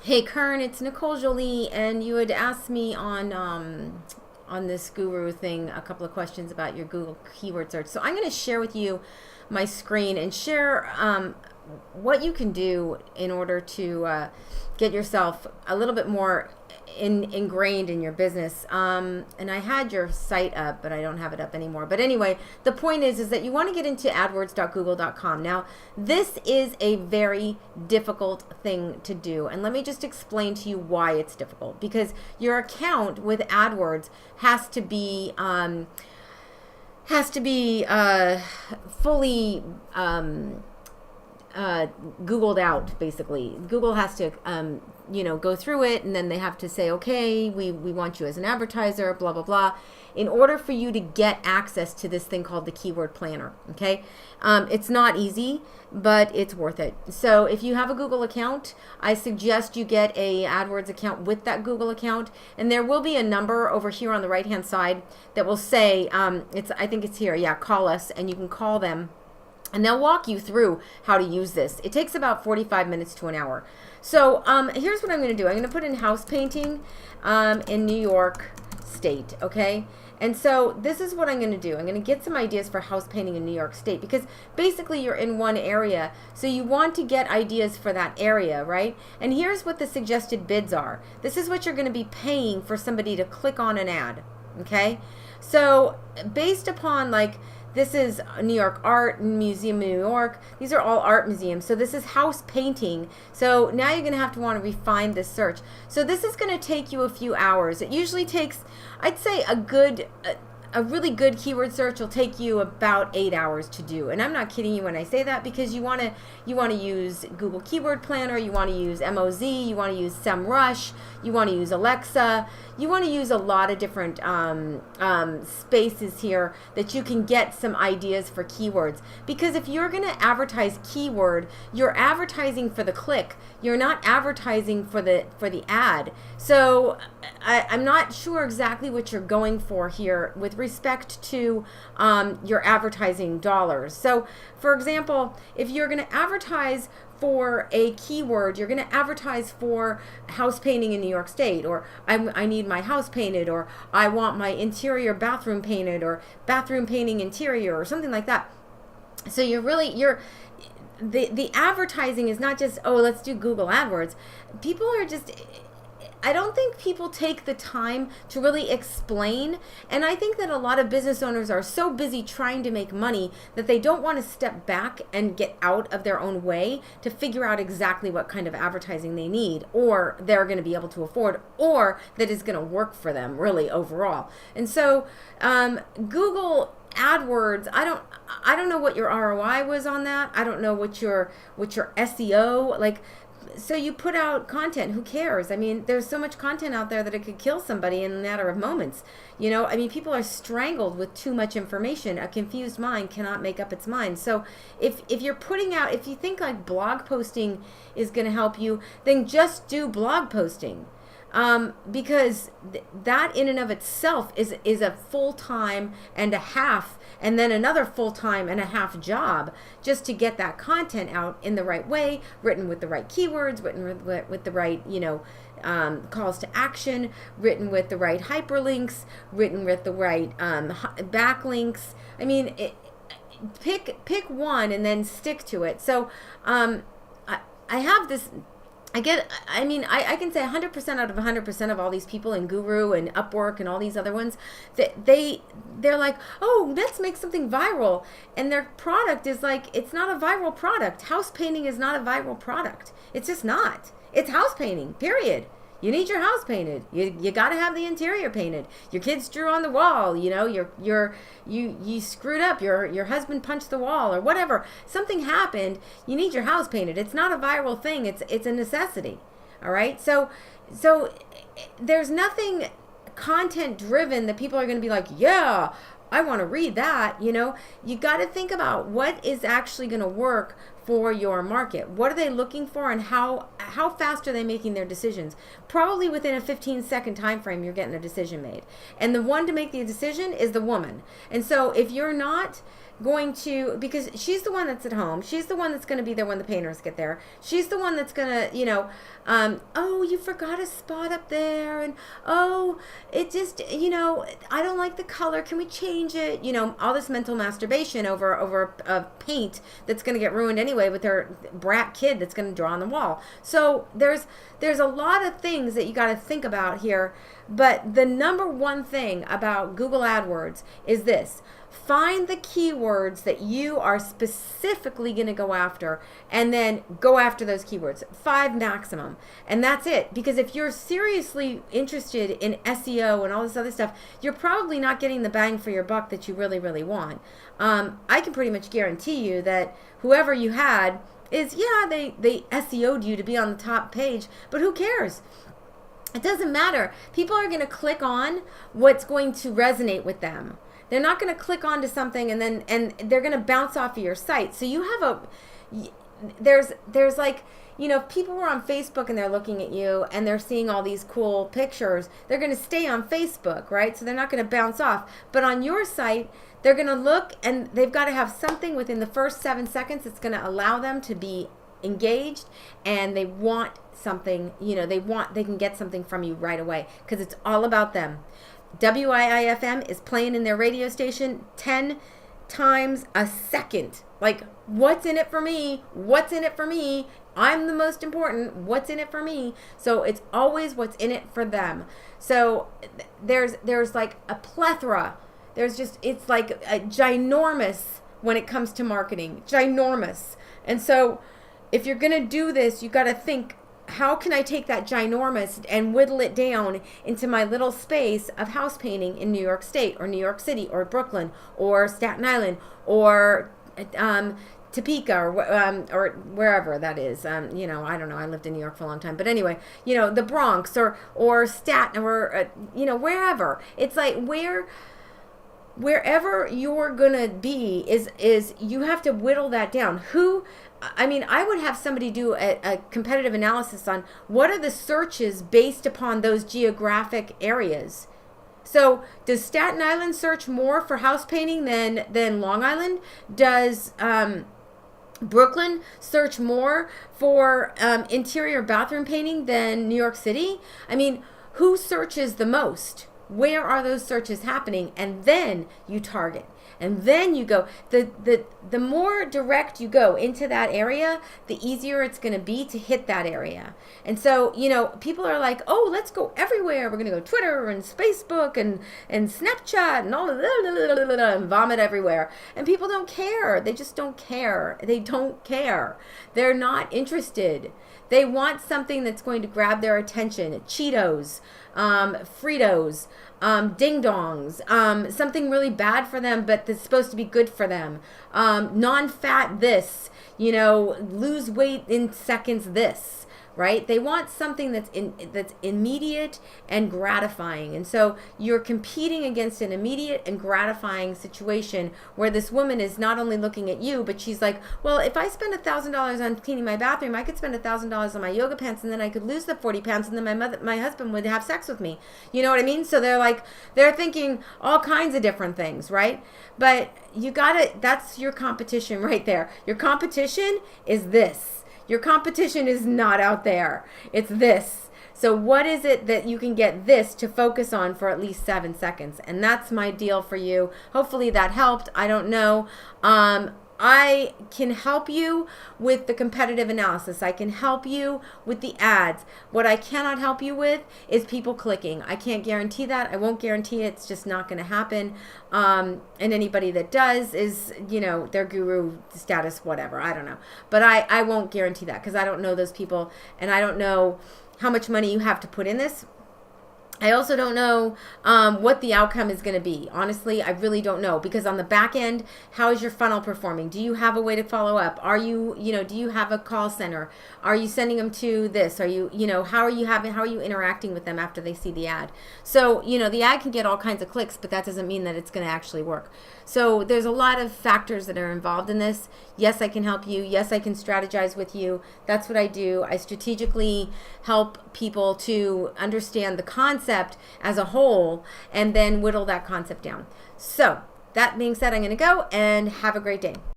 Hey Kern, it's Nicole Jolie, and you had asked me on this guru thing a couple of questions about your Google keyword search. So I'm going to share with you my screen and share what you can do in order to get yourself a little bit more ingrained in your business. And I had your site up, but I don't have it up anymore. But anyway, the point is that you want to get into adwords.google.com. Now, this is a very difficult thing to do. And let me just explain to you why it's difficult. Because your account with AdWords has to be fully Googled out, basically. Google has to, go through it, and then they have to say, okay, we want you as an advertiser, blah, blah, blah, in order for you to get access to this thing called the Keyword Planner, okay? It's not easy, but it's worth it. So if you have a Google account, I suggest you get a AdWords account with that Google account, and there will be a number over here on the right-hand side that will say, I think it's here, yeah, call us, and you can call them. And they'll walk you through how to use this. It takes about 45 minutes to an hour. So here's what I'm going to do. I'm going to put in house painting in New York State, okay? And so this is what I'm going to do. I'm going to get some ideas for house painting in New York State, because basically you're in one area, so you want to get ideas for that area, right? And here's what the suggested bids are. This is what you're going to be paying for somebody to click on an ad, okay? So based upon, like, this is New York Art Museum, New York. These are all art museums. So this is house painting. So now you're going to have to want to refine this search. So this is going to take you a few hours. It usually takes, I'd say, a really good keyword search will take you about 8 hours to do. And I'm not kidding you when I say that, because you want to use Google Keyword Planner, you want to use MOZ, you want to use SEMrush, you want to use Alexa, you want to use a lot of different spaces here that you can get some ideas for keywords. Because if you're going to advertise keyword, you're advertising for the click. You're not advertising for the ad. So I'm not sure exactly what you're going for here with respect to your advertising dollars. So for example, if you're going to advertise for a keyword, you're going to advertise for house painting in New York State, or I need my house painted, or I want my interior bathroom painted, or bathroom painting interior, or something like that. So the advertising is not just, oh, let's do Google AdWords. People are just, I don't think people take the time to really explain. And I think that a lot of business owners are so busy trying to make money that they don't want to step back and get out of their own way to figure out exactly what kind of advertising they need, or they're going to be able to afford, or that is going to work for them really overall. And so Google AdWords, I don't know what your ROI was on that. I don't know what your SEO, like. So you put out content, who cares? I mean, there's so much content out there that it could kill somebody in a matter of moments. You know, I mean, people are strangled with too much information. A confused mind cannot make up its mind. So if you're putting out, if you think like blog posting is going to help you, then just do blog posting. Because that in and of itself is a full-time and a half, and then another full-time and a half job just to get that content out in the right way, written with the right keywords, written with the right, calls to action, written with the right hyperlinks, written with the right backlinks. I mean, pick one and then stick to it. So I have this. I can say 100% out of 100% of all these people in Guru and Upwork and all these other ones, that they're like, oh, let's make something viral. And their product is like, it's not a viral product. House painting is not a viral product. It's just not. It's house painting, period. You need your house painted. You got to have the interior painted. Your kids drew on the wall. You screwed up. Your husband punched the wall, or whatever. Something happened. You need your house painted. It's not a viral thing. It's a necessity. All right. So there's nothing content driven that people are going to be like, yeah, I want to read that. You got to think about what is actually going to work for your market. What are they looking for, and how fast are they making their decisions? Probably within a 15-second time frame, you're getting a decision made. And the one to make the decision is the woman. And so if you're not going to, because she's the one that's at home. She's the one that's going to be there when the painters get there. She's the one that's going to, oh, you forgot a spot up there. And, oh, it just, I don't like the color. Can we change it? All this mental masturbation over a paint that's going to get ruined anyway with their brat kid that's going to draw on the wall. So there's a lot of things that you got to think about here. But the number one thing about Google AdWords is this. Find the keywords that you are specifically going to go after, and then go after those keywords. 5 maximum. And that's it. Because if you're seriously interested in SEO and all this other stuff, you're probably not getting the bang for your buck that you really, really want. I can pretty much guarantee you that whoever you had is, they SEO'd you to be on the top page, but who cares? It doesn't matter. People are going to click on what's going to resonate with them. They're not going to click onto something and they're going to bounce off of your site. So you have there's like, if people were on Facebook and they're looking at you and they're seeing all these cool pictures, they're going to stay on Facebook, right? So they're not going to bounce off. But on your site, they're going to look, and they've got to have something within the first 7 seconds that's going to allow them to be engaged, and they want something, they can get something from you right away, because it's all about them. WIIFM is playing in their radio station 10 times a second. Like, what's in it for me? What's in it for me? I'm the most important. What's in it for me? So it's always what's in it for them. So there's like a plethora. It's like a ginormous when it comes to marketing. Ginormous. And so if you're going to do this, you got to think, how can I take that ginormous and whittle it down into my little space of house painting in New York State or New York City or Brooklyn or Staten Island or Topeka or wherever that is. I don't know. I lived in New York for a long time. But anyway, the Bronx or Staten or, wherever. It's like wherever you're going to be is you have to whittle that down. I would have somebody do a competitive analysis on what are the searches based upon those geographic areas. So does Staten Island search more for house painting than Long Island? Does Brooklyn search more for interior bathroom painting than New York City? Who searches the most? Where are those searches happening? And then you target. And then you go, the more direct you go into that area, the easier it's going to be to hit that area. And so, people are like, oh, let's go everywhere. We're going to go Twitter and Facebook and Snapchat and all of that, and vomit everywhere. And people don't care. They just don't care. They don't care. They're not interested. They want something that's going to grab their attention. Cheetos, Fritos, ding dongs, something really bad for them, but that's supposed to be good for them. Non-fat this, lose weight in seconds this, right? They want something that's immediate and gratifying. And so you're competing against an immediate and gratifying situation where this woman is not only looking at you, but she's like, well, if I spend $1,000 on cleaning my bathroom, I could spend $1,000 on my yoga pants, and then I could lose the 40 pounds, and then my husband would have sex with me. You know what I mean? So they're thinking all kinds of different things, right? But that's your competition right there. Your competition is this. Your competition is not out there. It's this. So what is it that you can get this to focus on for at least 7 seconds? And that's my deal for you. Hopefully that helped. I don't know. I can help you with the competitive analysis. I can help you with the ads. What I cannot help you with is people clicking. I can't guarantee that. I won't guarantee it. It's just not going to happen. And anybody that does is, their guru status, whatever. I don't know. But I won't guarantee that because I don't know those people, and I don't know how much money you have to put in this. I also don't know what the outcome is going to be. Honestly, I really don't know, because on the back end, how is your funnel performing? Do you have a way to follow up? Are you, do you have a call center? Are you sending them to this? Are you, how are you interacting with them after they see the ad? So, the ad can get all kinds of clicks, but that doesn't mean that it's going to actually work. So there's a lot of factors that are involved in this. Yes, I can help you. Yes, I can strategize with you. That's what I do. I strategically help people to understand the concept as a whole and then whittle that concept down. So that being said, I'm going to go and have a great day.